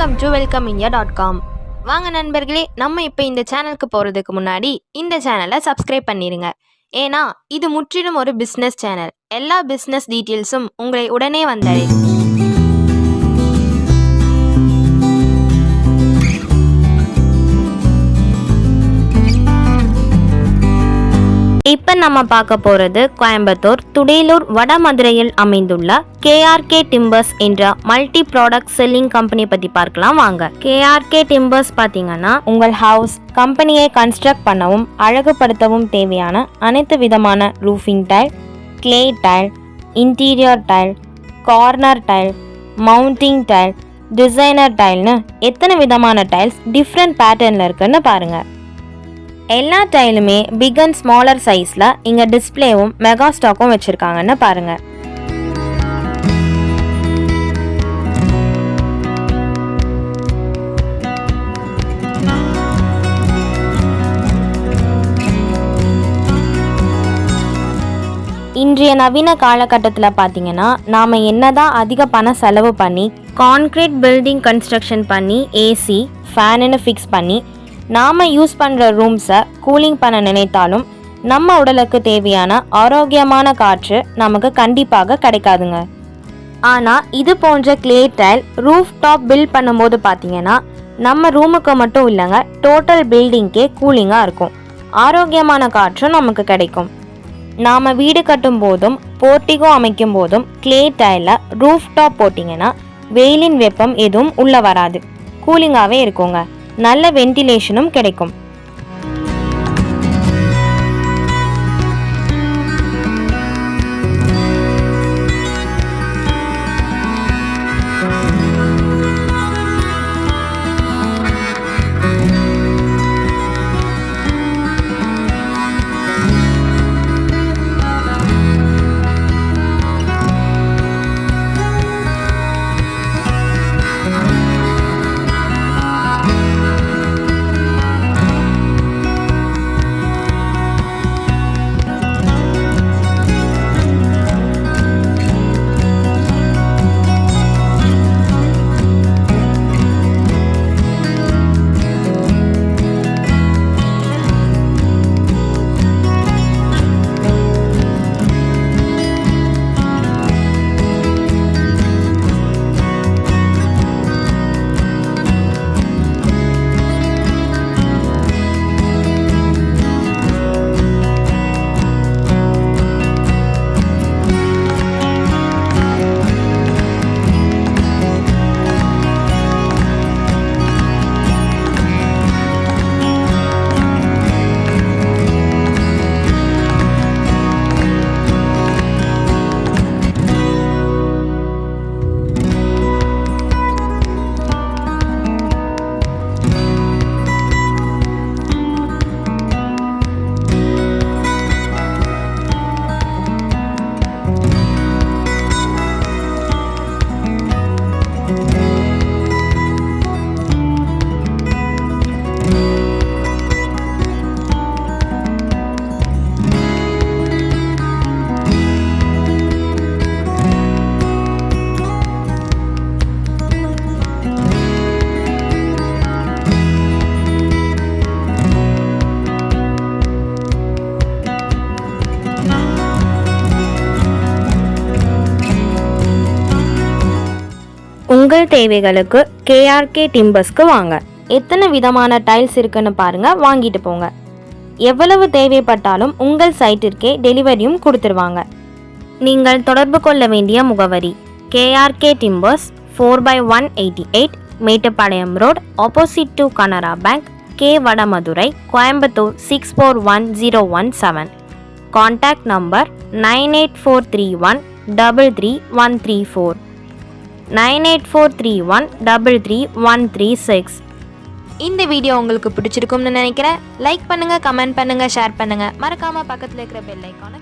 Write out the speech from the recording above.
Welcome to welcomeindia.com. வாங்க நண்பர்களே, நம்ம இப்போ இந்த சேனலுக்கு போகிறதுக்கு முன்னாடி இந்த சேனலை சப்ஸ்கிரைப் பண்ணிடுங்க. ஏன்னா இது முற்றிலும் ஒரு பிஸ்னஸ் சேனல். எல்லா பிஸ்னஸ் டீட்டெயில்ஸும் உங்களை உடனே வந்தடையும். இப்போ நம்ம பார்க்க போகிறது கோயம்புத்தூர் துடியலூர் வடமதுரையில் அமைந்துள்ள கேஆர்கே டிம்பர்ஸ் என்ற மல்டி ப்ராடக்ட் செல்லிங் கம்பெனி பற்றி பார்க்கலாம் வாங்க. கேஆர்கே டிம்பர்ஸ் பார்த்தீங்கன்னா உங்கள் ஹவுஸ் கம்பெனியை கன்ஸ்ட்ரக்ட் பண்ணவும் அழகுபடுத்தவும் தேவையான அனைத்து விதமான roofing tile, clay tile, interior tile, corner tile, mounting tile, designer டைல்னு எத்தனை விதமான டைல்ஸ் டிஃப்ரெண்ட் பேட்டர்னில் இருக்குன்னு பாருங்கள். எல்லா டைலுமே பிக் அண்ட் ஸ்மாலர் சைஸில் இங்கே டிஸ்பிளேவும் மெகா ஸ்டாக்கும் வச்சுருக்காங்கன்னு பாருங்கள். இன்றைய நவீன காலகட்டத்தில் பார்த்தீங்கன்னா நாம் என்னதான் அதிக பணம் செலவு பண்ணி கான்கிரீட் பில்டிங் கன்ஸ்ட்ரக்ஷன் பண்ணி ஏசி ஃபேனுன்னு ஃபிக்ஸ் பண்ணி நாம் யூஸ் பண்ணுற ரூம்ஸை கூலிங் பண்ண நினைத்தாலும் நம்ம உடலுக்கு தேவையான ஆரோக்கியமான காற்று நமக்கு கண்டிப்பாக கிடைக்காதுங்க. ஆனால் இது போன்ற clay tile roof top build பண்ணும்போது பார்த்தீங்கன்னா நம்ம ரூமுக்கு மட்டும் இல்லைங்க, டோட்டல் பில்டிங்கே கூலிங்காக இருக்கும். ஆரோக்கியமான காற்றும் நமக்கு கிடைக்கும். நாம் வீடு கட்டும் போதும் போர்ட்டிகோ அமைக்கும் போதும் கிளே டைலில் ரூஃப் டாப் போட்டிங்கன்னா வெயிலின் வெப்பம் எதுவும் உள்ளே வராது, கூலிங்காகவே இருக்குங்க. நல்ல வென்டிலேஷனும் கிடைக்கும். உங்கள் தேவைகளுக்கு கேஆர்கே டிம்பர்ஸ்க்கு வாங்க. எத்தனை விதமான டைல்ஸ் இருக்குன்னு பாருங்க, வாங்கிட்டு போங்க. எவ்வளவு தேவைப்பட்டாலும் உங்கள் சைட்டிற்கே டெலிவரியும் கொடுத்துருவாங்க. நீங்கள் தொடர்பு கொள்ள வேண்டிய முகவரி KRK timbers 4/188 Mettupalayam road, opposite to Canara bank, K Vadamadurai, Coimbatore 641017. Contact number 9843133134, 9843133136. இந்த வீடியோ உங்களுக்கு பிடிச்சிருக்கும்னு நினைக்கிறேன். லைக் பண்ணுங்க, கமெண்ட் பண்ணுங்க, ஷேர் பண்ணுங்க. மறக்காம பக்கத்தில் இருக்கிற பெல் ஐகானை